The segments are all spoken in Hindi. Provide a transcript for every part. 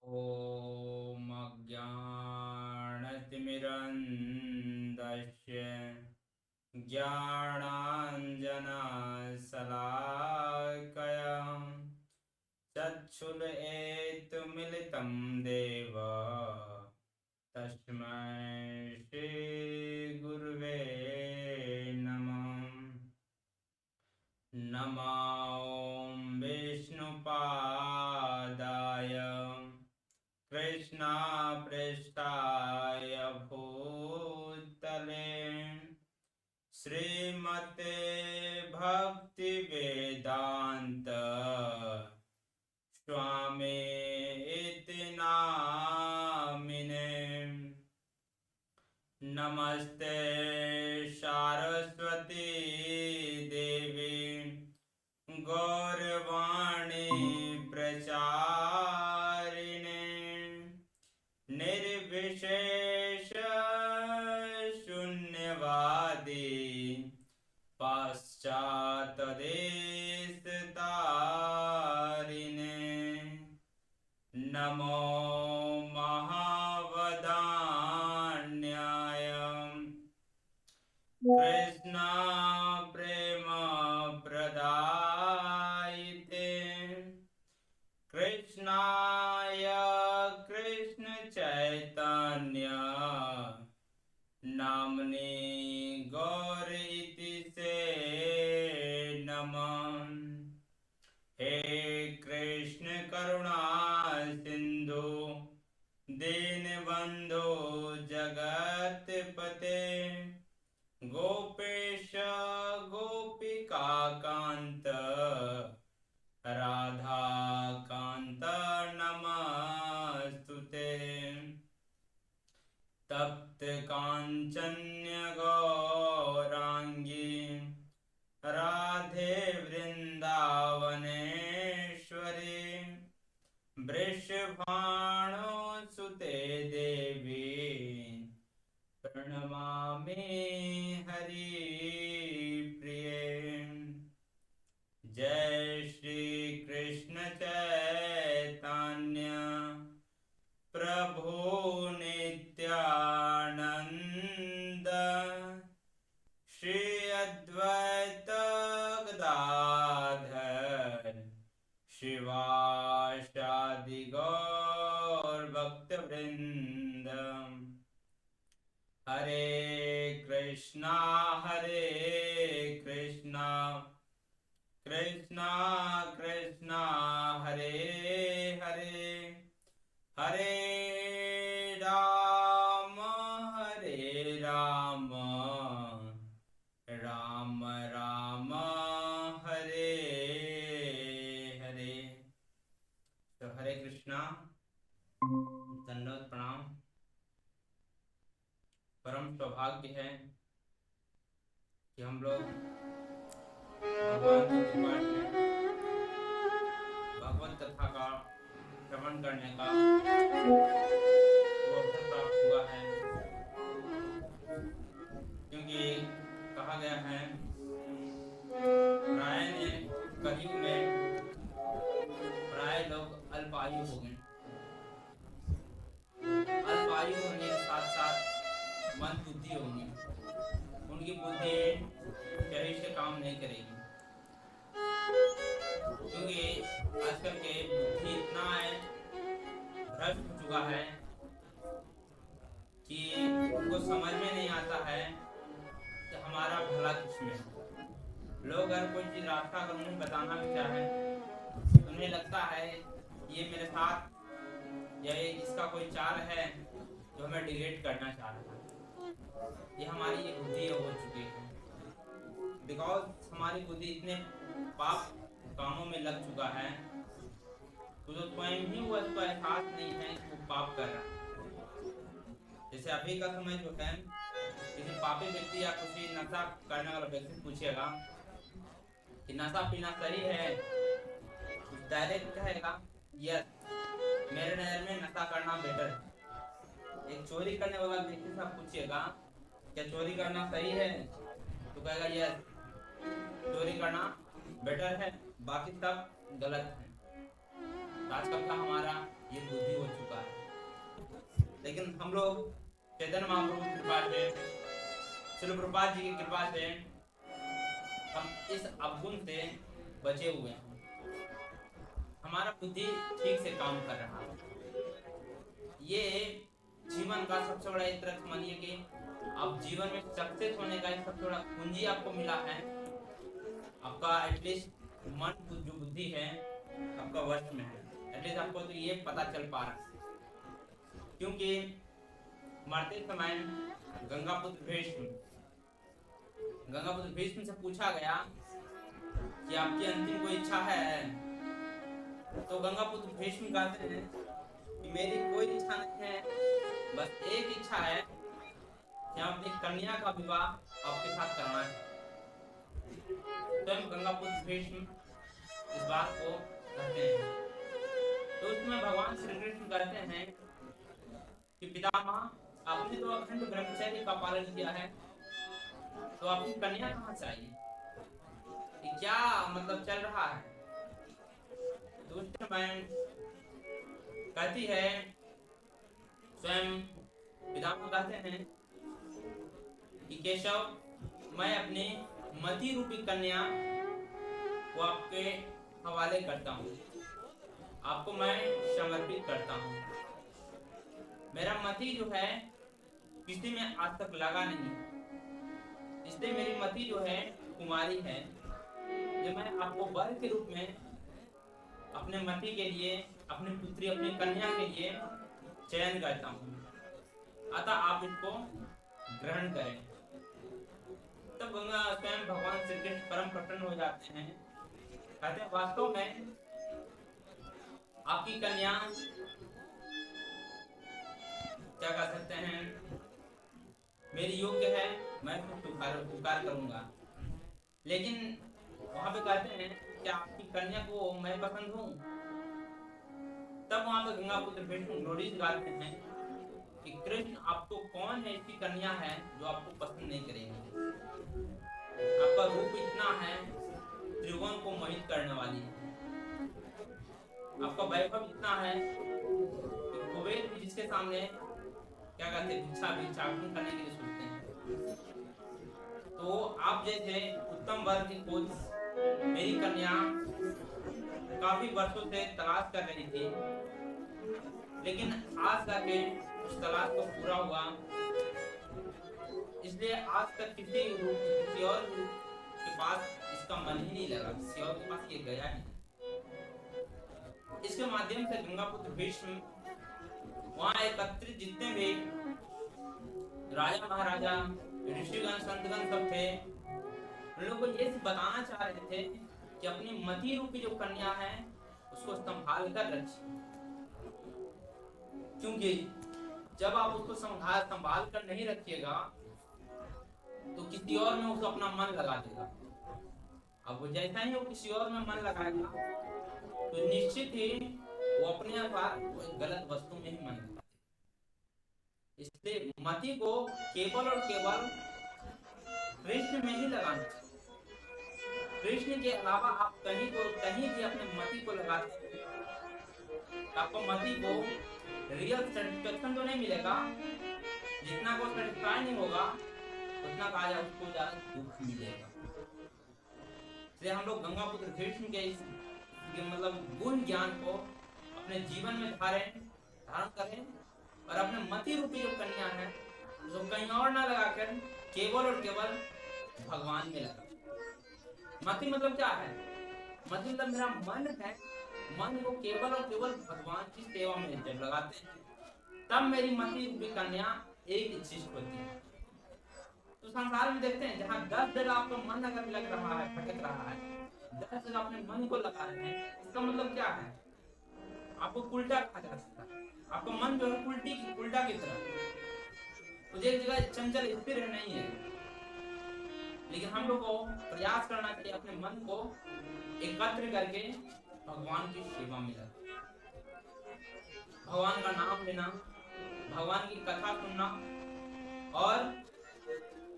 ॐ अज्ञानतिमिरन्धस्य ज्ञानाञ्जनशलाकया चक्षुरुन्मीलितं देव तस्मै श्रीगुरुवे नमः। नमो विष्णुपादाय कृष्णपृष्ठाय भूतले श्रीमते भक्तिवेदान्त स्वामी इति नामिने। नमस्ते सारस्वती देवी गौरवाणी प्रचारिणे निर्विशेष शून्यवादी पाश्चात्यदेशतारिणे। नमो महावदान्याय कृष्ण प्रेम प्रदायिते कृष्णाय कृष्ण चैतन्य नाम्ने गौर इति से नमः। हे कृष्ण करुणा सिंधु दीनबंधु जगत्पते गोपेश गोपिकाकांत राधाकांत नमस्तुते। तप्त कांचन्य गौरांगी राधे वृंदावनेश्वरी वृषभानुसुते देवी प्रणमामि हरिप्रिये। जय श्री कृष्ण चैतन्य प्रभु नित्यानंद श्री अद्वैत गदाधर शिवासादि गौर भक्तवृंद। हरे कृष्णा कृष्णा कृष्णा हरे हरे हरे राम राम राम हरे हरे। तो हरे कृष्णा, दंडवत प्रणाम। परम सौभाग्य है कि हम लोग भगवान की कृपा से भगवत कथा का श्रवण करने का अवसर प्राप्त हुआ है। क्योंकि कहा गया है प्राय ने कलयुग में प्राय लोग अल्पायु हो गए। अल्पायु होने के साथ साथ मंद बुद्धि होंगे, उनकी बुद्धि सही से काम नहीं करेगी। क्योंकि आजकल के बुद्धि इतना भ्रष्ट हो चुका है कि उनको समझ में नहीं आता है कि हमारा भला किसमें है। लोग अगर कोई चीज रास्ता अगर उन्हें बताना भी चाहे तो उन्हें लगता है ये मेरे साथ या ये इसका कोई चाल है जो हमें डिग्रेड करना चाह रहा है। ये हमारी ये बुद्धि हो चुकी है। बिकॉज हमारी बुद्धि इतने पाप कामों में लग चुका है तो जो स्वयं ही वो उसका एहसास नहीं है कि वो पाप कर रहा है। जैसे अभी का समय जो है, किसी पापी व्यक्ति या किसी नशा करने वाला व्यक्ति पूछेगा कि नशा पीना सही है, डायरेक्ट कहेगा यस, मेरे नजर में नशा करना बेटर है। एक चोरी करने वाला व्यक्ति से पूछिएगा क्या चोरी करना सही है, तो कहेगा यस, चोरी करना बेटर है, बाकी सब गलत है। आजकल का हमारा ये बुद्धि हो चुका हम लोग चैतन्य महाप्रभु की कृपा से, श्रील प्रभुपाद जी की कृपा से हम इस अवगुण से बचे हुए हैं। हमारा बुद्धि ठीक से काम कर रहा है। ये जीवन का सबसे बड़ा एक तरह मानिए कि आप जीवन में सक्सेस होने का एक सबसे बड़ा कुंजी आपको मिला है। आपका एटलीस्ट मन जो बुद्धि है आपका वश में है, एटलीस्ट आपको तो ये पता चल पा रहा है। क्योंकि मरते समय गंगापुत्र भीष्म से पूछा गया कि आपकी अंतिम कोई इच्छा है, तो गंगापुत्र भीष्म कहते हैं कि मेरी कोई इच्छा नहीं है, बस एक इच्छा है कि हम अपनी कन्या का विवाह आपके साथ करना है। स्वयं गंगापुत्र भीष्म इस बात को कहते हैं। तो उसमें भगवान श्री कृष्ण कहते हैं कि पितामह आपने तो अखंड ब्रह्मचर्य का पालन किया है, तो आपकी कन्या कहाँ चाहिए? क्या मतलब चल रहा है? तो उस समय कहती है, स्वयं पितामह कहते हैं कि केशव, मैं अपनी मति रूपी कन्या को आपके हवाले करता हूँ, आपको मैं समर्पित करता हूँ। मेरा मति जो है किसी में आज तक लगा नहीं, इसलिए मेरी मति जो है कुमारी है, जो मैं आपको वर के रूप में अपने मति के लिए, अपनी पुत्री, अपनी कन्या के लिए चयन करता हूँ, अतः आप इसको ग्रहण करें। तब गंगा स्वयं भगवान श्री कृष्ण परम प्रसन्न हो जाते हैं, कहते हैं वास्तव में आपकी कन्या क्या कह सकते हैं, मेरी योग्य है, मैं उसको स्वीकार करूंगा। लेकिन वहां पे कहते हैं कि आपकी कन्या को मैं पसंद हूं। तब वहां पे गंगापुत्र भीष्म लोरी गाते हैं कि कृष्ण आपको कौन है ऐसी कन्या है जो आपको पसंद नहीं करेगी? आपका रूप इतना है, त्रिभुवन को मोहित करने वाली है। आपका वैभव इतना है कि कुबेर भी जिसके सामने क्या कहते हैं, भिक्षाटन करने के लिए सोचते हैं। तो आप जैसे उत्तम वर्ग की खोज मेरी कन्या काफी वर्षों से तलाश कर रही थी, लेकिन आज जाके उस तलाश को पूरा हुआ। इसलिए आज तक किसी और के पास इसका मन ही नहीं लगा, किसी और के पास ये गया ही। इसके माध्यम से गंगापुत्र भीष्म वहां एकत्रित जितने भी राजा महाराजा, ऋषिगण, संतगण सब थे, उन लोगों को ये बताना चाह रहे थे कि अपनी मति रूपी जो कन्या है उसको संभाल कर रखिए, क्योंकि जब आप उसको संभाल कर नहीं रखिएगा तो किसी और में उसको अपना मन लगा देगा। अब वो जैसा ही वो किसी और में मन लगाएगा तो निश्चित ही वो अपने आप गलत वस्तु में ही मन लगाएगा। इसलिए मति को केवल और केवल कृष्ण में ही लगाना चाहिए। कृष्ण के अलावा आप कहीं भी अपने मति को लगाते हैं, आपको मति को रियल सेटिस्फैक्शन तो नहीं मिलेगा, जितना को सेटिस्फाई नहीं होगा उतना का उसको ज्यादा दुख मिलेगा। इसलिए हम लोग गंगापुत्र भीष्म के इस मतलब गुण ज्ञान को अपने जीवन में धारण करें और अपने मति रूपी जो कन्या है उसको कहीं और ना लगाकर केवल और केवल भगवान में लगा। मति मतलब क्या है? मति मतलब मेरा मन है, मन को केवल और केवल भगवान की सेवा में जब लगाते हैं तब मेरी मति रूपी कन्या एक इच्छित होती है। तो संसार में देखते हैं जहाँ 10 जगह आपका मन अगर लग रहा है, भटक रहा है, 10 जगह अपने मन को लगा रहे हैं, इसका मतलब क्या है? आपको उल्टा कहा जा सकता है, आपका मन जो है उल्टा की तरह तो एक जगह चंचल स्थिर नहीं है। लेकिन हम लोग को प्रयास करना चाहिए अपने मन को एकत्र करके भगवान की सेवा में लगा, भगवान का नाम लेना, भगवान की कथा सुनना और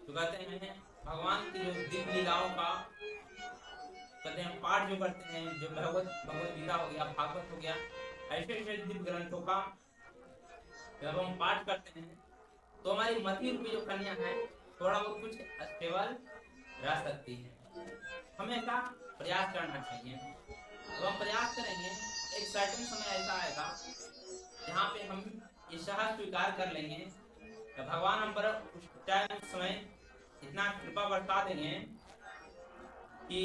तो कहते हैं भगवान की जो दिव्य लीलाओं का कहते हैं पाठ जो करते हैं, जो भगवत गीता हो गया, भागवत हो गया, ऐसे दिव्य ग्रंथों का जब हम पाठ करते हैं तो हमारी मति रूपी जो कन्या है थोड़ा बहुत कुछ स्टेबल रह सकती है। हमें ऐसा प्रयास करना चाहिए। जब हम प्रयास करेंगे एक सर्टेन समय ऐसा आएगा जहाँ पे हम ये सहज स्वीकार कर लेंगे कि भगवान हम पर उस टाइम उस समय इतना कृपा बरसा देंगे कि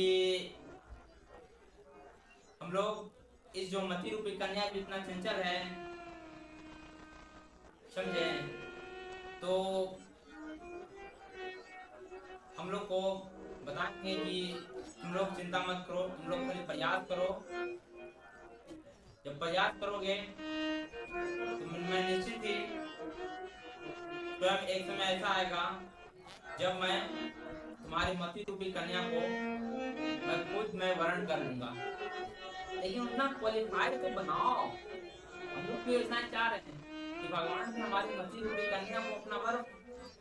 हम लोग इस जो मति रूपी कन्या भी इतना चंचल है, समझे, तो हम लोग को बताएंगे कि तुम लोग चिंता मत करो, तुम लोग खाली प्रयास करो। जब प्रयास करोगे तो मैं निश्चित ही स्वयं एक समय ऐसा आएगा जब मैं तुम्हारी मति रूपी कन्या को मैं वर्ण कर लूंगा। लेकिन उतना क्वालिफाइड तो बनाओ। हम लोग भी ऐसा चाह रहे हैं कि भगवान से हमारी मति रूपी कन्या को अपना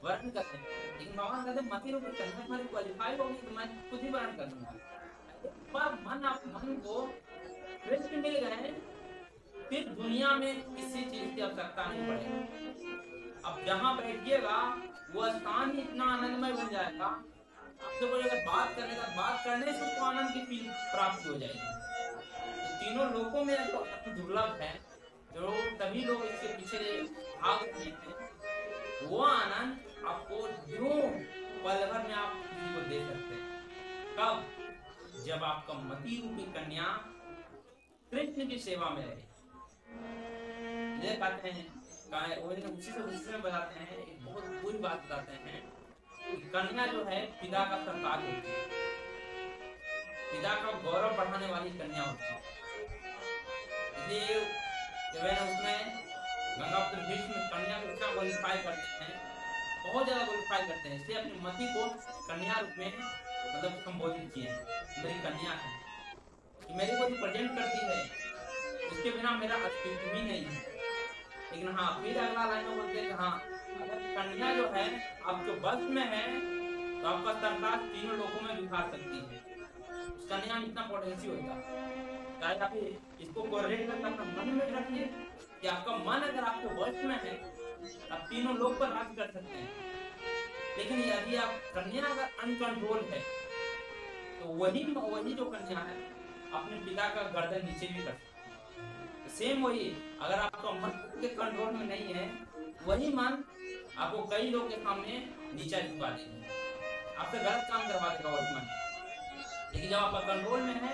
वर्ण करते हैं, लेकिन भगवान कहते मति रूपी कन्या हमारी क्वालिफाई होगी तो मैं खुद ही वर्ण कर दूंगा। पर मन को कृष्ण मिल गए फिर दुनिया में किसी चीज की आवश्यकता नहीं पड़ेगी। अब जहाँ बैठिएगा वो स्थान ही इतना आनंदमय बन जाएगा, आपसे कोई अगर बात करने से उसको आनंद की फील प्राप्ति हो जाएगी। तो तीनों लोगों में जो दुर्लभ है, जो तभी लोग इसके पीछे भाग रहे हैं, वो आनंद आपको जो पल भर में आप किसी को दे सकते हैं। कब? जब आपका मति रूपी कन्या कृष्ण की सेवा में रहे। ये कहते हैं उसी में बताते हैं, एक बहुत बुरी बात बताते हैं कि कन्या जो है पिता का संतान होती है, पिता का गौरव बढ़ाने वाली कन्या होती है। इसलिए उसमें गंगापुत्र भीष्म कन्या को इतना क्वालिफाई करते हैं, बहुत ज्यादा क्वालिफाई करते हैं। इसलिए अपनी मति को कन्या रूप में मतलब संबोधित किए हैं, मेरी कन्या है, कि मेरी को रिप्रेजेंट करती है, उसके बिना मेरा अस्तित्व भी नहीं है। लेकिन हाँ, फिर अगला लाइन में बोलते हैं हाँ, अगर कन्या जो है आपके बस में है तो आपका संतान तीनों लोगों में दिखा सकती है। उस कन्या में इतना पोटेंशियल होता है। चाहे आप इसको कोरिलेट करके अपना मन में रखिए कि आपका मन अगर आपके वश में है आप तीनों लोग पर राज कर सकते हैं। लेकिन यदि आप कन्या अगर अनकंट्रोल है तो वही जो कन्या है अपने पिता का गर्दन नीचे भी कर सकती है। सेम वही, अगर आपका मन के कंट्रोल में नहीं है, वही मन आपको कई लोगों के सामने नीचा झुका देगा, आपसे गलत काम करवा देगा वही मन। लेकिन जब आपका कंट्रोल में है,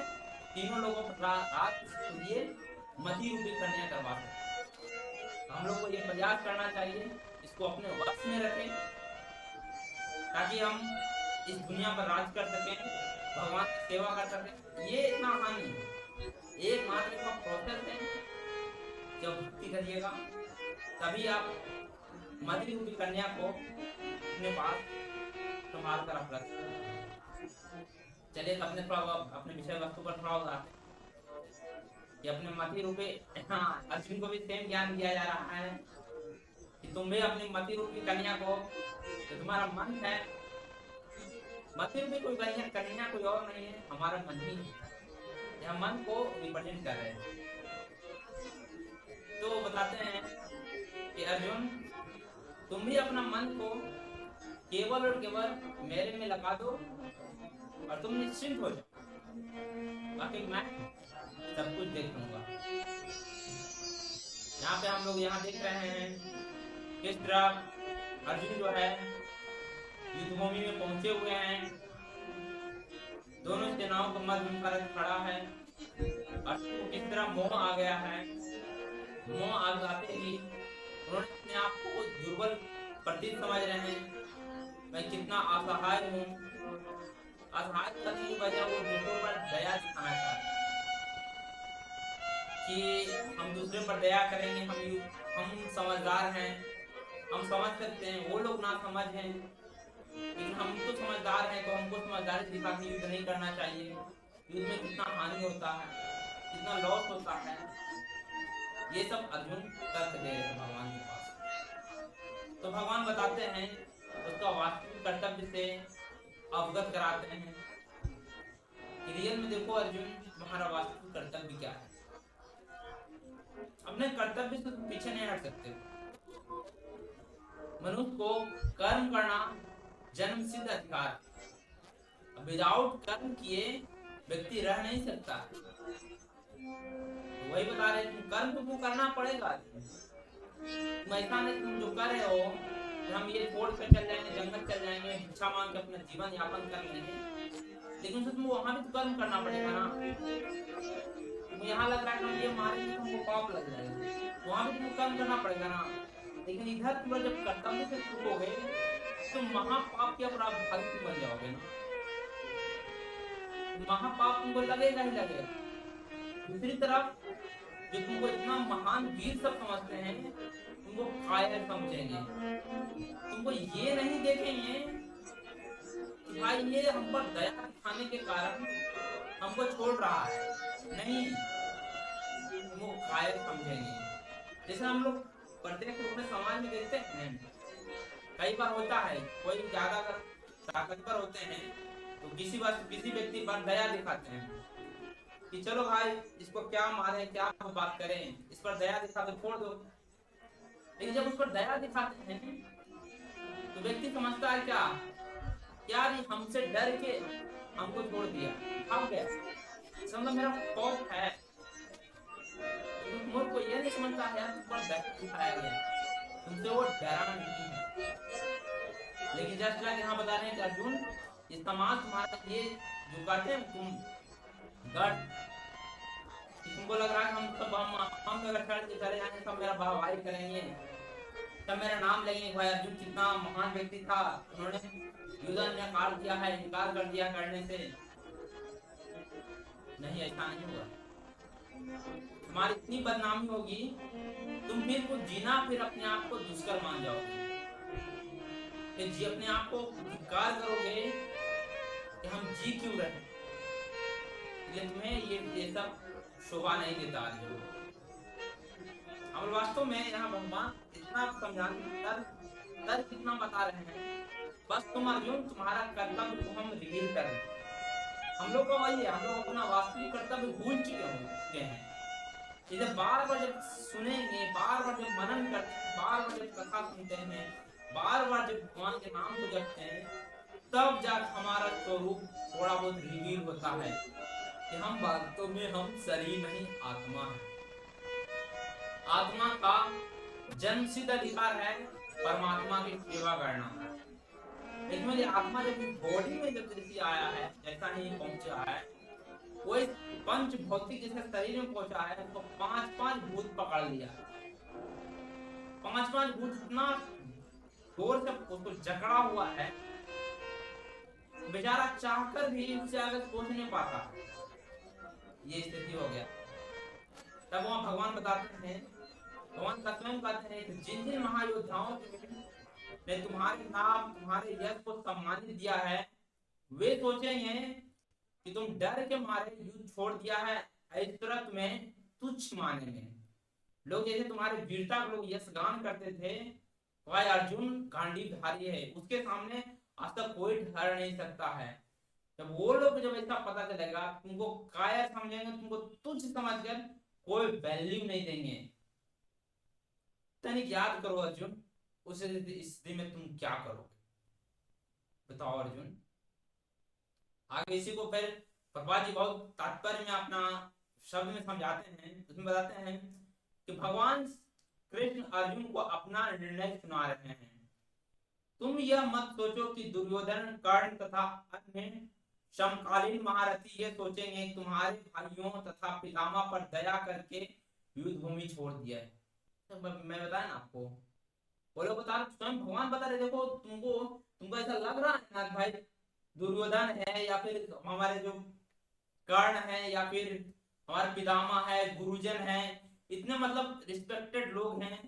तीनों लोगों पर राज के लिए मति रूपी कन्या करवा सकते। हम लोग को ये प्रयास करना चाहिए, इसको अपने वश में रखें ताकि हम इस दुनिया पर राज कर सकें, भगवान की सेवा कर सकें। ये इतना आसान नहीं है, एक मात्र का प्रोसेस है। जब भक्ति करिएगा तभी आप मति रूपी कन्या को अपने पास संभाल कर रख सकते। चलिए अपने विषय वस्तु पर थोड़ा उतारते हैं कि अपने मति रूपी अर्जुन को भी सेम ज्ञान दिया जा रहा है कि तुम भी अपनी मति रूपी कन्या को, तो तुम्हारा मन है, मति रूपी कोई कन्या कोई और नहीं है, हमारा मन ही है। यह मन को रिप्रेजेंट कर रहे हैं। तो बताते हैं कि अर्जुन तुम भी अपना मन को केवल और केवल मेरे में लगा दो और तुम निश्चिंत हो जाओ, बाकी मैं सब कुछ देख लूंगा। यहाँ पे हम लोग यहाँ देख रहे हैं किस तरह अर्जुन जो है युद्धभूमि में पहुंचे हुए हैं, दोनों सेनाओं का मध्य में भारत खड़ा है। अर्जुन को किस तरह मोह आ गया है, मोह आ जाते ही उन्होंने अपने आप को दुर्बल प्रतीत समझ रहे हैं, मैं कितना असहाय हूँ। असहाय करने की वजह वो दूसरों पर दया दिखाना चाहते हैं कि हम दूसरे पर दया करेंगे, हम समझदार हैं, हम समझ सकते हैं, वो लोग ना समझ हैं, लेकिन हम तो समझदार हैं तो हमको समझदारी दिखा के युद्ध नहीं करना चाहिए। युद्ध में कितना हानि होता है, कितना लॉस होता है, ये सब अर्जुन तर्क दे रहे हैं भगवान के पास। तो भगवान बताते हैं, उसका वास्तविक कर्तव्य से अवगत कराते हैं कि रियल में देखो अर्जुन, तुम्हारा वास्तविक कर्तव्य क्या है। अपने कर्तव्य से पीछे नहीं हट सकते। मनुष्य को कर्म करना जन्म सिद्ध अधिकार, विदाउट कर्म किए व्यक्ति रह नहीं सकता। तो वही बता रहे तुम कर्म तुमको करना पड़ेगा। तुम ऐसा नहीं तुम जो कर रहे हो कि हम ये छोड़ कर चल जाएंगे, जंगल चल जाएंगे, भिक्षा मांग के अपना जीवन यापन कर लेंगे, लेकिन तुमको वहां भी तो कर्म करना पड़ेगा ना। तुम यहाँ लग रहा है हम ये मारेंगे तुमको पाप लग जाएगा, वहां भी तुमको कर्म करना पड़ेगा ना। लेकिन इधर तुम जब कर्तव्य से छूटोगे तो महापाप के अपराध भागी तुम बन जाओगे ना, महापाप तुमको लगेगा ही लगेगा। दूसरी तरफ जो तुमको इतना महान वीर सब समझते हैं तुमको कायर समझेंगे, तुमको ये नहीं देखेंगे कि भाई ये हम पर दया दिखाने के कारण हमको छोड़ रहा है, नहीं, तुमको कायर समझेंगे। जैसे हम लोग प्रत्येक रूप में समाज में देखते हैं, कई बार होता है कोई ज्यादा ताकतवर होते हैं तो किसी व्यक्ति पर दया दिखाते हैं कि चलो भाई इसको क्या मारे, क्या बात करें, इस पर दया दिखा तो छोड़ दो। लेकिन जब उस पर दया दिखाते हैं तो व्यक्ति समझता है क्या यार ये हमसे डर के हमको छोड़ दिया, भाग गया, समझो मेरा खौफ है। तुम को ये नहीं समझता है यार तुम पर दया दिखाया गया, तुमसे वो डरा नहीं है। लेकिन जस्ट लाइक यहाँ बता रहे हैं कि अर्जुन ये समाज तुम्हारा ये जो कहते हैं तुम गढ़, तुमको लग रहा है हम सब हम अगर चढ़ के चले जाएंगे सब मेरा वाहवाही करेंगे, सब मेरा नाम लेंगे, भाई अर्जुन कितना महान व्यक्ति था, उन्होंने युद्धन ने काट दिया है, इनकार कर दिया करने से। नहीं, ऐसा नहीं होगा, तुम्हारी इतनी बदनामी होगी तुम फिर कुछ जीना फिर अपने आप को दुष्कर मान जाओगे, फिर जी अपने आप को धिक्कार करोगे कि हम जी क्यों रहे, इसलिए तुम्हें ये सब शोभा नहीं देता। हम वास्तव में यहाँ भगवान इतना समझाने कितना बता रहे हैं, बस तुम अर्जुन तुम्हारा कर्तव्य को हम रिवील कर रहे हैं। हम लोग का वही है, हम लोग अपना वास्तविक कर्तव्य भूल चुके हैं। इसे बार बार जब सुनेंगे, बार बार जब मनन करते हैं, बार बार जब कथा सुनते हैं, बार बार जब भगवान के नाम को जपते हैं, तब जाकर हमारा स्वरूप थोड़ा बहुत रिवील होता है कि हम वास्तव में हम शरीर नहीं आत्मा है। आत्मा का जन्मसिद्ध अधिकार है परमात्मा की सेवा करना। लेकिन आत्मा जब बॉडी में जब जैसे आया है, जैसा ही पहुंचा है, वो इस पंच भौतिक जैसे शरीर में पहुंचा है तो पांच भूत पकड़ लिया, पांच भूत इतना जोर से उसको जकड़ा हुआ है, बेचारा चाहकर भी उससे आगे सोच नहीं पाता, ये स्थिति हो गया। तब वहां भगवान बताते हैं, भगवान का स्वयं कहते हैं कि जिन जिन महायोद्धाओं ने तुम्हारे नाम तुम्हारे यश को सम्मानित दिया है, वे सोचेंगे कि तुम डर के मारे युद्ध छोड़ दिया है, इस तरह तुम्हें तुच्छ मानेंगे। लोग जैसे तुम्हारे वीरता को लोग यश गान करते थे, भाई अर्जुन गांडीवधारी है, उसके सामने आज तक कोई ठहर नहीं सकता है। जब वो लोग जब ऐसा पता चलेगा तुमको कायर समझेंगे, तुमको तुच्छ समझकर कोई वैल्यू नहीं देंगे। तनिक याद करो अर्जुन, उस स्थिति में तुम क्या करोगे, बताओ अर्जुन। आगे इसी को फिर प्रभुपाद जी बहुत तात्पर्य में अपना शब्द में समझाते हैं, उसमें बताते हैं कि भगवान कृष्ण अर्जुन को अपना निर्णय सुना रहे हैं। तुम यह मत सोचो कि दुर्योधन, कर्ण तथा अन्य समकालीन महारथी ये सोचेंगे तुम्हारे भाइयों तथा पितामह पर दया करके युद्ध भूमि छोड़ दिया है। तो मैं बताया ना आपको, वो लोग बता स्वयं भगवान बता रहे, देखो तुमको ऐसा लग रहा है ना भाई दुर्योधन है या फिर हमारे जो कर्ण है या फिर हमारे पितामह है, गुरुजन है, इतने मतलब रिस्पेक्टेड लोग हैं,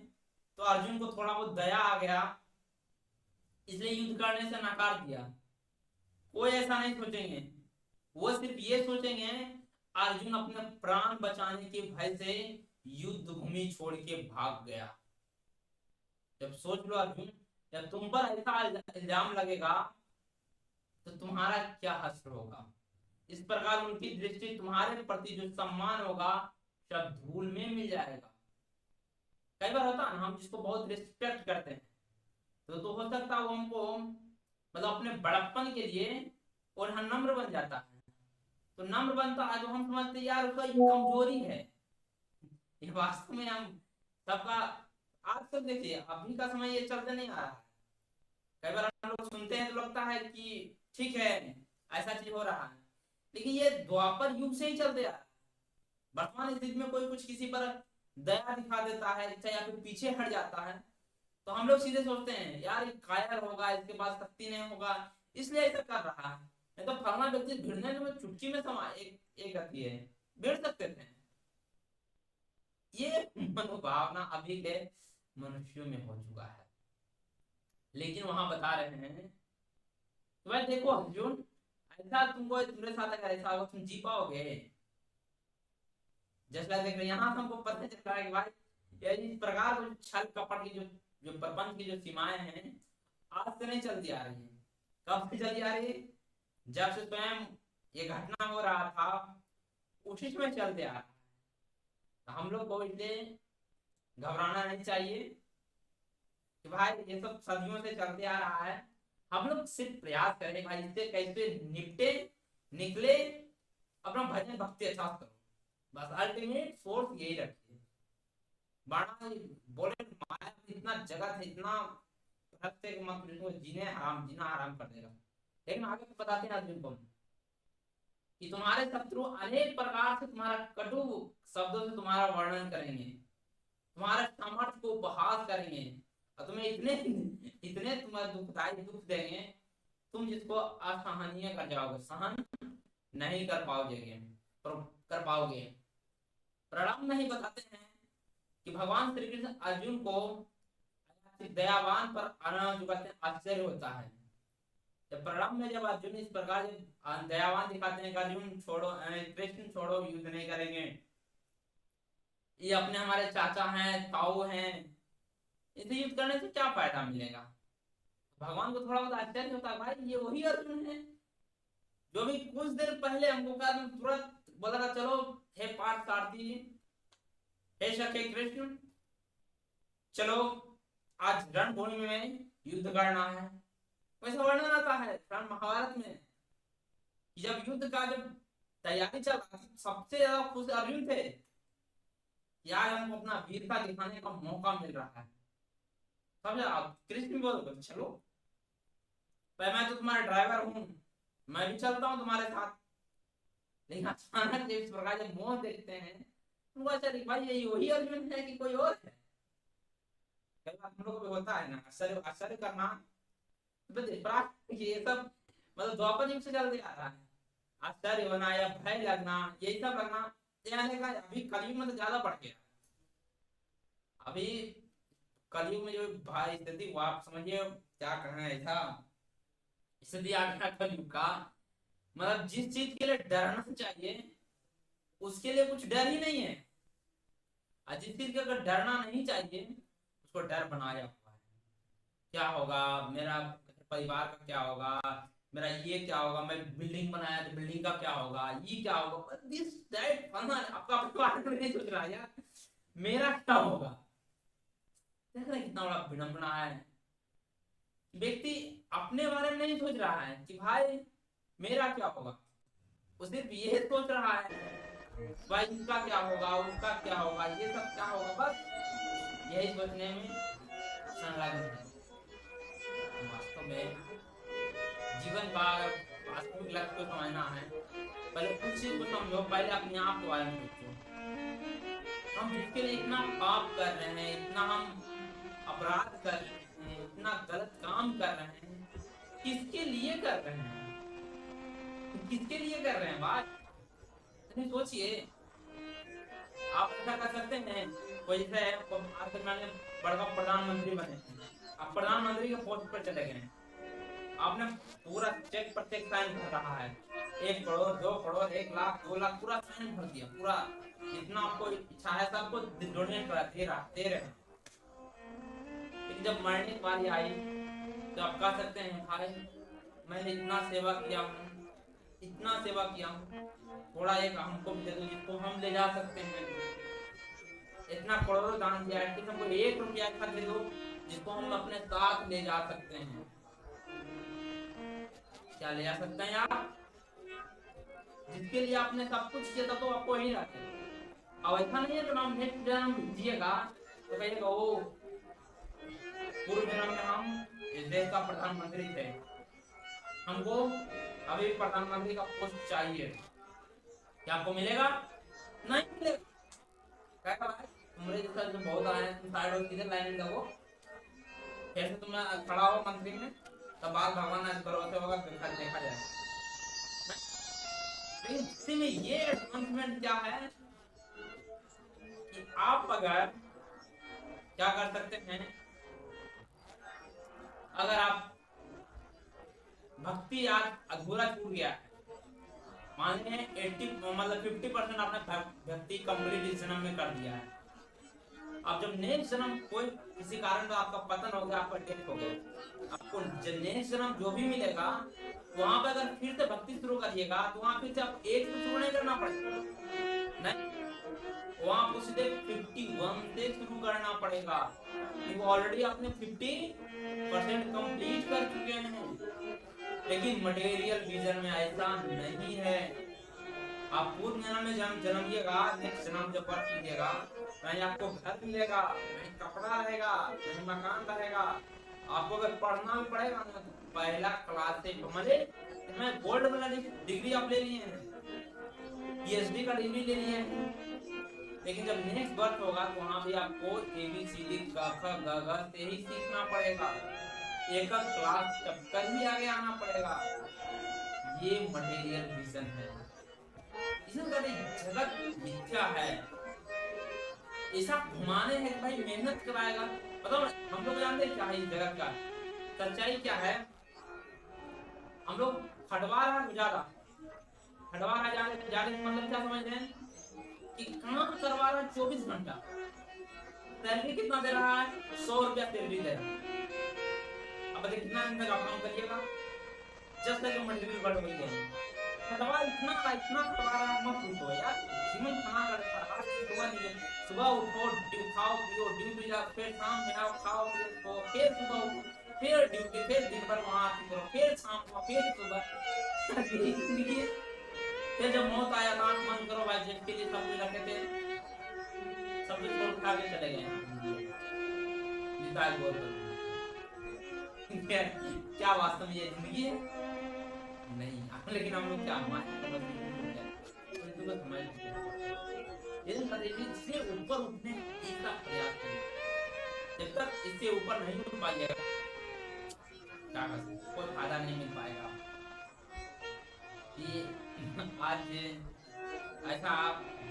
तो अर्जुन को थोड़ा बहुत दया आ गया इसलिए युद्ध करने से नकार दिया। कोई ऐसा नहीं सोचेंगे, वो सिर्फ ये सोचेंगे अर्जुन अपने प्राण बचाने के भय से युद्ध भूमि छोड़ के भाग गया। जब सोच लो अर्जुन, जब तुम पर ऐसा इल्जाम लगेगा तो तुम्हारा क्या हश्र होगा। इस प्रकार उनकी दृष्टि तुम्हारे प्रति जो सम्मान होगा सब धूल में मिल जाएगा। कई बार होता है ना, हम जिसको बहुत रिस्पेक्ट करते हैं तो हो सकता है वो हमको मतलब अपने बड़प्पन के लिए और हम नम्र बन जाता है। तो नम्र बनता है तो हम समझते हैं यार उसका ये कमजोरी है। ये वास्तव में हम सबका आज तक देखिए अभी का समय ये चलते नहीं आ रहा है। कई बार हम लोग सुनते हैं तो लगता है कि ठीक है ऐसा चीज हो रहा है, लेकिन ये द्वापर युग से ही चलते आ रहा है। वर्तमान स्थिति में कोई कुछ किसी पर दया दिखा देता है चाहे या फिर पीछे हट जाता है तो हम लोग सीधे सोचते हैं यार ये कायर होगा, इसके पास शक्ति नहीं होगा इसलिए ऐसा कर रहा है। नहीं तो फलाना व्यक्ति भिड़ने में चुटकी में समा एक गति है, भिड़ सकते थे। ये मनोभावना अभी के मनुष्यों में हो चुका है। लेकिन वहां बता रहे हैं तो भाई देखो अर्जुन, ऐसा तुमको तुम्हारे साथ अगर ऐसा होगा तुम जी पाओगे? जैसे देख रहे यहाँ से हमको पता चल रहा है कि भाई ये इस प्रकार को छल कपट की जो जो प्रपंच की जो सीमाएं हैं आज से नहीं चलती आ रही है। कब से चली आ रही है? जब से स्वयं ये घटना हो रहा था उसी में चलते आ रहा है। तो हम लोग को इसलिए घबराना नहीं चाहिए कि भाई ये सब सदियों से चलते आ रहा है। हम लोग सिर्फ प्रयास करें भाई इससे कैसे निपटे निकले, अपना भजन भक्ति अच्छा करो, बस अल्टीमेट सोर्स यही रखिए। बड़ा बोले माया में इतना जगत है, इतना प्रत्येक मत जिसको जीने हराम जीना हराम कर देगा। लेकिन आगे तो बताते हैं अर्जुन को कि तुम्हारे शत्रु अनेक प्रकार से तुम्हारा कटु शब्दों से तुम्हारा वर्णन करेंगे, तुम्हारे सामर्थ्य को उपहास करेंगे और तुम्हें इतने इतने तुम्हें दुखदाई दुख देंगे तुम जिसको असहनीय कर जाओगे, सहन नहीं कर पाओगे कर पाओगे। प्रणाम नहीं बताते हैं कि भगवान श्री कृष्ण अर्जुन को दयावान पर जो कहते हैं आश्चर्य होता है। जब प्रणाम में जब अर्जुन इस प्रकार दयावान दिखाते हैं कि अर्जुन छोड़ो, कृष्ण छोड़ो युद्ध नहीं करेंगे, ये अपने हमारे चाचा हैं ताऊ हैं, इसे युद्ध करने से क्या फायदा मिलेगा? भगवान को थोड़ा बहुत आश्चर्य होता है भाई ये वही अर्जुन है जो भी कुछ देर पहले हमको कहा तुरंत बोला था चलो हे पार्थ सारथी हे सखे कृष्ण चलो आज रणभूमि में युद्ध करना है। वैसा वर्णन आता है महाभारत में कि जब युद्ध का जब तैयारी चल रहा थी सबसे ज्यादा खुश अर्जुन थे कि आज हमको अपना वीरता दिखाने का मौका मिल रहा है। समझा? कृष्ण बोल चलो मैं तो तुम्हारा ड्राइवर हूँ, मैं भी चलता हूँ तुम्हारे साथ। लेकिन अचानक इस प्रकार जब मोह देखते हैं तो अच्छा भाई यही वही अर्जुन है कि कोई और है? कई बार हम लोग को होता है ना आश्चर्य आश्चर्य करना, ये सब मतलब द्वापर युग से चलते आ रहा है। आश्चर्य होना या भय लगना यही सब लगना आने का अभी कलयुग में तो ज्यादा बढ़ गया। अभी कलयुग में जो भाई स्थिति वो आप समझिए क्या कहना है ऐसा स्थिति आ गया कलयुग का। मतलब जिस चीज के लिए डरना चाहिए उसके लिए कुछ डर ही नहीं है, और जिस चीज के अगर डरना नहीं चाहिए उसको डर बनाया हुआ है। क्या होगा मेरा परिवार का, क्या होगा मेरा, ये क्या होगा, मैं बिल्डिंग बनाया तो बिल्डिंग का क्या होगा, ये क्या होगा, दिस दैट फना आपका परिवार नहीं सोच रहा यार मेरा क्या होगा। देख रहे कितना बड़ा विडंबना है। व्यक्ति अपने बारे में नहीं सोच रहा है कि भाई मेरा क्या होगा, वो सिर्फ ये सोच रहा है भाई इसका क्या होगा उसका क्या होगा ये सब क्या होगा, बस यही सोचने में संलग्न है। वास्तव में जीवन का वास्तविक लक्ष्य को समझना है पहले कुछ चीज को समझो, पहले अपने आप के बारे में सोचो। हम जिसके लिए इतना पाप कर रहे हैं, इतना हम अपराध कर रहे हैं, इतना गलत काम कर रहे हैं, किसके लिए कर रहे हैं? किसके लिए कर रहे हैं बात सोचिए। आप ऐसा कर सकते हैं कोई जैसे आजकल मैंने बड़का प्रधानमंत्री बने, आप प्रधानमंत्री के पोस्ट पर चले गए, आपने पूरा चेक पर चेक साइन भर रहा है 1 करोड़ 2 करोड़ 1 लाख 2 लाख पूरा साइन भर दिया, पूरा जितना आपको इच्छा है सबको डोनेट करा दे रहे हैं। लेकिन जब मरने की बारी आई तो आप कह सकते हैं भाई मैंने इतना सेवा किया हूँ, इतना सेवा किया हूँ, थोड़ा एक हमको भी दे दो जिसको हम ले जा सकते हैं। इतना करोड़ों दान दिया है हमको 1 रुपया का दे दो जिसको हम अपने साथ ले जा सकते हैं। क्या ले जा सकते हैं आप? जिसके लिए आपने सब कुछ किया था तो आपको यही रखेगा। अब ऐसा नहीं है कि हम नेक्स्ट जन्म जिएगा तो कहिएगा ओ पूर्व जन्म में हम इस देश का प्रधानमंत्री थे, हमको अभी प्रधानमंत्री का पोस्ट चाहिए, क्या आपको मिलेगा? नहीं मिलेगा। क्या कहा है? तुम्हारे जैसा जो बहुत आए हैं, तुम साइड और किधर लाइन में लगो, फिर से तुम खड़ा हो मंत्री में, तब बात भगवान आज भरोसे होगा, देखा जाए। इसी में ये एडवांसमेंट क्या है कि आप अगर क्या कर सकते हैं, अगर आप भक्ति आज अधूरा छूट गया है, मान लीजिए 80 मतलब 50% आपने भक्ति कंप्लीट इस जन्म में कर दिया है, अब जब नेक्स्ट जन्म कोई किसी कारण से आपका पतन हो गया, आपका डेथ हो गया, आपको नेक्स्ट जन्म जो भी मिलेगा वहां पर अगर फिर से भक्ति शुरू करिएगा तो वहां फिर से आप एक से शुरू नहीं करना पड़ेगा, नहीं, वहां आपको सीधे 51 से शुरू करना पड़ेगा, क्योंकि ऑलरेडी आपने 50% कंप्लीट कर चुके हैं। लेकिन मटेरियल विजन में ऐसा नहीं है। आप पूर्व जन्म में जन्मिएगा, नेक्स्ट जन्म जब बर्थ लीजिएगा, कहीं आपको घर मिलेगा, कहीं कपड़ा रहेगा, कहीं मकान रहेगा, आपको अगर पढ़ना भी पड़ेगा ना तो पहला क्लास से मजे मैं गोल्ड वाला डिग्री आप ले लिए हैं, पीएचडी का डिग्री ले लिए हैं, लेकिन जब नेक्स्ट बर्थ होगा तो वहां भी आपको एबीसीडी क ख ग घ से ही सीखना पड़ेगा, एक क्लास चक्कर ही आगे आना पड़ेगा। ये मटेरियल विजन है, जगत मिथ्या है, ऐसा घुमाने है भाई मेहनत कराएगा। बताओ हम लोग जानते क्या है इस जगत का सच्चाई क्या है? हम लोग खटवा रहा ज्यादा, खटवा रहा ज्यादा मतलब क्या समझ रहे हैं कि काम करवा रहा 24 घंटा, सैलरी कितना दे रहा है? 100 रुपया सैलरी दे रहा है। अब देखिए कितना दिन तक आप काम करिएगा, जब तक मटेरियल बढ़ गई है, खटवा इतना खटवा रहा मत पूछो यार, जीवन खाना करता है, सुबह उठो, खाओ पियो, ड्यूटी जाओ, फिर शाम में आओ खाओ पियो, फिर सुबह उठो, फिर ड्यूटी, फिर दिन भर वहां करो, फिर शाम को, फिर सुबह फिर जब मौत आया तो आंख बंद करो भाई, जिसके लिए सब कुछ रखे थे सब कुछ छोड़ खा के चले गए। क्या वास्तव में ये जिंदगी है? नहीं, लेकिन हम लोग क्या इससे ऊपर उठने का प्रयास करें, जब तक इससे ऊपर नहीं उठ पाइएगा क्या कर सकते, कोई फायदा नहीं मिल पाएगा। ये आज ऐसा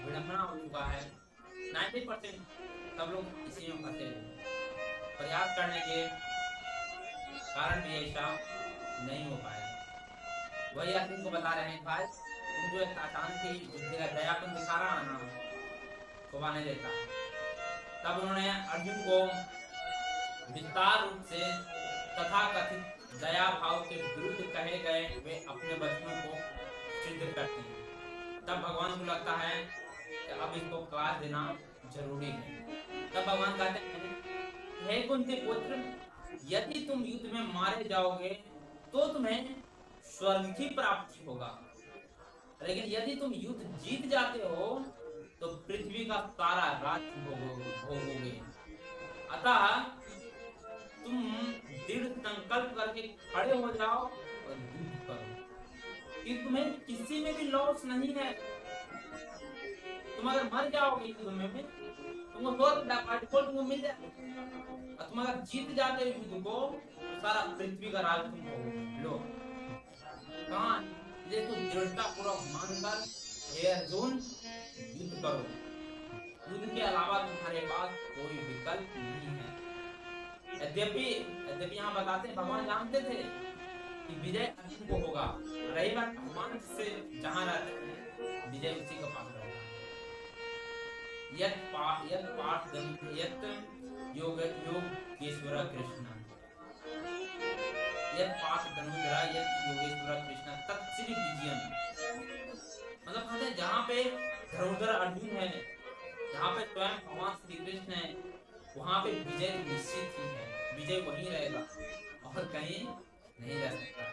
विडंबना हो चुका है, 90% सब लोग इसी में फंसे प्रयास करने के कारण भी ऐसा नहीं हो पाएगा। वही आप तुमको बता रहे हैं भाई, तुम जो अचानक ही दयापन दिखा रहा है ना, शोभा नहीं देता। तब उन्होंने अर्जुन को विस्तार रूप से तथाकथित दया भाव के विरुद्ध कहे गए वे अपने वचनों को सिद्ध करते हैं। तब भगवान को लगता है कि अब इसको क्लास देना जरूरी है। तब भगवान कहते हैं, हे कुंती पुत्र, यदि तुम युद्ध में मारे जाओगे तो तुम्हें स्वर्ग की प्राप्ति होगा, लेकिन यदि तुम युद्ध जीत जाते हो तो पृथ्वी का सारा राज्य भोगोगे। अतः तुम दृढ़ संकल्प करके खड़े हो जाओ और युद्ध करो, कि तुम्हें किसी में भी लॉस नहीं है। तुम अगर मर जाओगे युद्ध में तुमको स्वर्ग मिल जाएगा, और तुम अगर जीत जाते हो युद्ध को तो सारा पृथ्वी का राज तुम भोगोगे। लो कहां ये तो दृढ़ता पूर्वक मानकर हे अर्जुन युद्ध करो, युद्ध के अलावा तुम्हारे पास कोई विकल्प नहीं है। यद्यपि यहाँ बताते हैं भगवान जानते थे कि विजय अर्जुन को होगा, रही बात भगवान से जहाँ रहते हैं विजय उसी का पास रहेगा। यत् योगेश्वर कृष्ण, यत् पार्थ धनुधरा यत् योगेश्वर कृष्ण तत्श्री विजयम। मतलब कहते हैं जहाँ पे धनुधर अर्जुन है, जहाँ पे स्वयं भगवान श्री कृष्ण है, वहाँ पे विजय निश्चित ही है। विजय वहीं रहेगा और कहीं नहीं जा सकता।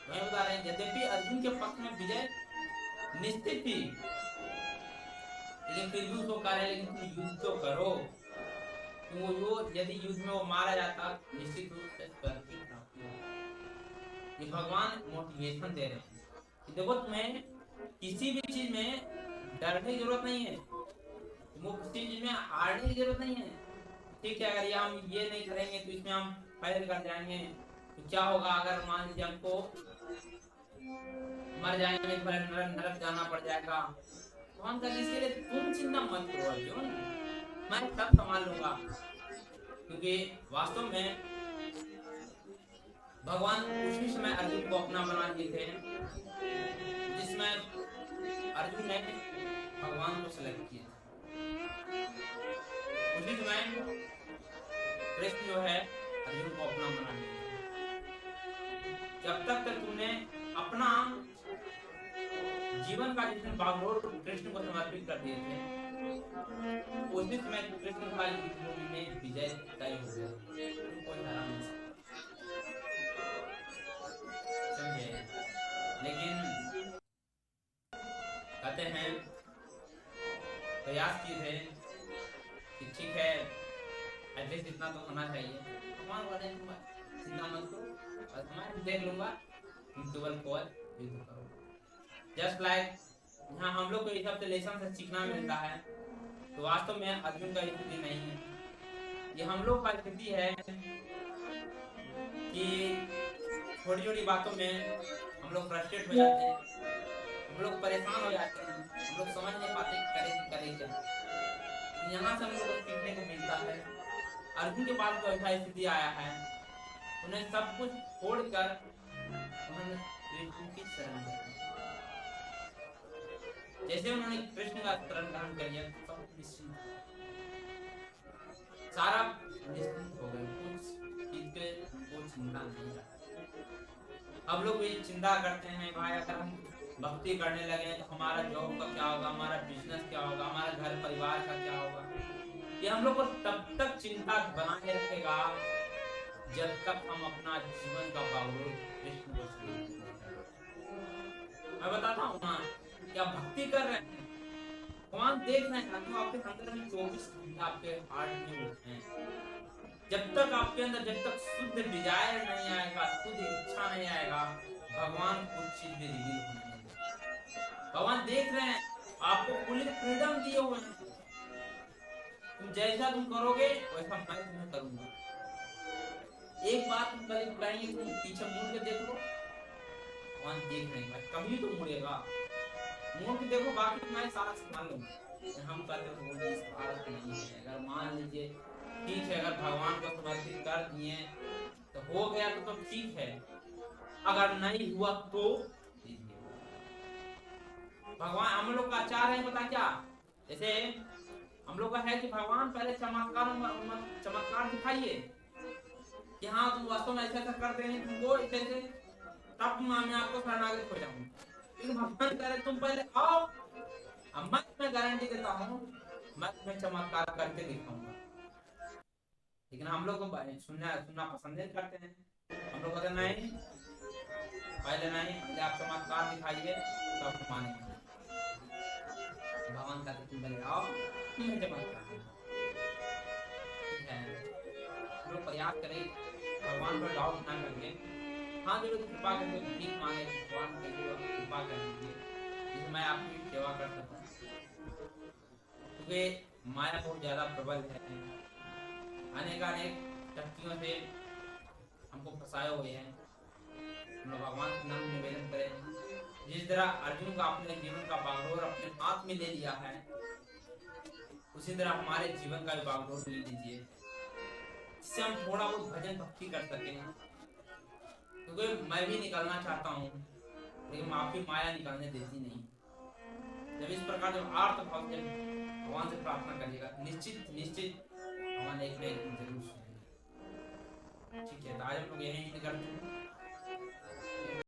वही बता रहे हैं, यद्यपि अर्जुन के पक्ष में विजय निश्चित थी, लेकिन फिर भी उसको कह रहे लेकिन तुम युद्ध तो करो। वो यदि युद्ध में वो मारा जाता निश्चित रूप से स्वर्ग की प्राप्ति होती। ये भगवान मोटिवेशन दे रहे हैं कि देखो तुम्हें किसी भी चीज में डरने की जरूरत नहीं है, तुमको किसी चीज में हारने की जरूरत नहीं है। ठीक है, अगर हम ये नहीं करेंगे तो इसमें हम फेल कर जाएंगे, तो क्या होगा अगर मान लीजिए हमको मर जाएंगे, नरक जाना पड़ जाएगा। भगवान का इसके लिए तुम चिंता मत करो अर्जुन, मैं सब संभाल लूंगा। क्योंकि वास्तव में भगवान उसी समय अर्जुन को अपना बना दिए थे जिसमें अर्जुन ने भगवान को सेलेक्ट किया। उसी समय कृष्ण जो है अर्जुन को अपना बना दिया। जब तक तुमने अपना जीवन का जितने बागडोर कृष्ण को समर्पित कर दिए थे, उसी समय कृष्ण का युद्ध में विजय तय हो गया, कोई हरा नहीं सकता। समझे? लेकिन कहते हैं प्रयास किए थे कि ठीक है एटलीस्ट इतना तो होना चाहिए। भगवान बोले चिंता मत करो, मैं देख लूंगा, तुम केवल युद्ध करो। जस्ट लाइक यहाँ हम लोग को इस सब से लेसन से सीखना मिलता है, तो वास्तव में अर्जुन का स्थिति नहीं है, ये हम लोग का स्थिति है कि छोटी छोटी बातों में हम लोग फ्रस्ट्रेट हो जाते हैं, हम लोग परेशान हो जाते हैं, हम लोग समझ नहीं पाते करें क्या। यहाँ से हम लोग को सीखने को मिलता है। अर्जुन के पास जो ऐसा स्थिति आया है, उन्हें सब कुछ छोड़कर उन्होंने कृष्ण की शरण ली। जैसे उन्होंने कृष्ण का शरण ग्रहण कर लिया, सब निश्चिंत, सारा निश्चिंत हो गए, कुछ चीज के कोई चिंता नहीं रहा। अब लोग ये चिंता करते हैं भाई अगर हम भक्ति करने लगे तो हमारा जॉब का क्या होगा, हमारा बिजनेस क्या होगा, हमारा घर परिवार का क्या होगा। ये हम लोग को तब तक चिंता बनाए रखेगा जब तक हम अपना जीवन का बागडोर कृष्ण को समर्पित नहीं करें। मैं बताता हूँ ना, क्या भक्ति कर रहे हैं, भगवान देख रहे हैं, तो आपके अंदर में 24 घंटे आपके हार्ट में उठते हैं। जब तक आपके अंदर जब तक शुद्ध डिजायर नहीं आएगा, शुद्ध इच्छा नहीं आएगा, भगवान कुछ चीज भी रिवील होने नहीं देते। भगवान देख रहे हैं, आपको पूरी फ्रीडम दिए हुए हैं, तुम जैसा तुम करोगे वैसा मैं तुम्हें करूंगा। एक बात तुम कभी बुलाएंगे, तुम पीछे मुड़ के देख लो, भगवान देख रहे हैं, कभी तो मुड़ेगा, मुड़ के देखो, बाकी मैं सारा संभाल लूंगा। हम कहते हैं इस भारत नहीं है, अगर मान लीजिए ठीक है, अगर भगवान को समर्पित कर दिए तो हो गया तो ठीक है, अगर नहीं हुआ तो भगवान हम लोग का आचार है पता क्या, जैसे हम लोग का है कि भगवान पहले चमत्कार दिखाइए कि हाँ तुम वास्तव में ऐसा कर देंगे, तुमको ऐसे तब मैं आपको शरणागत हो जाऊंगा। लेकिन भगवान कह रहे तुम पहले आओ, अब मैं तुम्हें गारंटी देता हूँ मैं तुम्हें चमत्कार करके दिखाऊंगा। लेकिन हम लोग सुनना पसंद नहीं करते हैं, हम लोग कहते नहीं, पहले आप चमत्कार दिखाइए तब मानेंगे। भगवान कहते तुम पहले आओ, तुम्हें चमत्कार ठीक है। हम लोग प्रयास करें भगवान पर डाउट ना करके, हाँ जो कृपा करके भीख मांगे, भगवान कृपा कर दीजिए जिसमें मैं आपकी सेवा कर सकूं, क्योंकि माया बहुत ज्यादा प्रबल है, अनेक शक्तियों से हमको फंसाए हुए हैं। हम लोग भगवान के नाम निवेदन करें, जिस तरह अर्जुन का अपने जीवन का बागडोर अपने हाथ में ले लिया है, उसी तरह हमारे जीवन का भी बागडोर ले लीजिए, जिससे हम थोड़ा बहुत भजन भक्ति कर सकें। क्योंकि मैं भी निकलना चाहता हूँ, लेकिन आपकी माया निकलने देती नहीं। जब इस प्रकार जब आर्त भाव से भगवान से प्रार्थना करिएगा, निश्चित भगवान एक न एक दिन जरूर सुनेंगे। ठीक है, तो आज हम लोग यही करते हैं।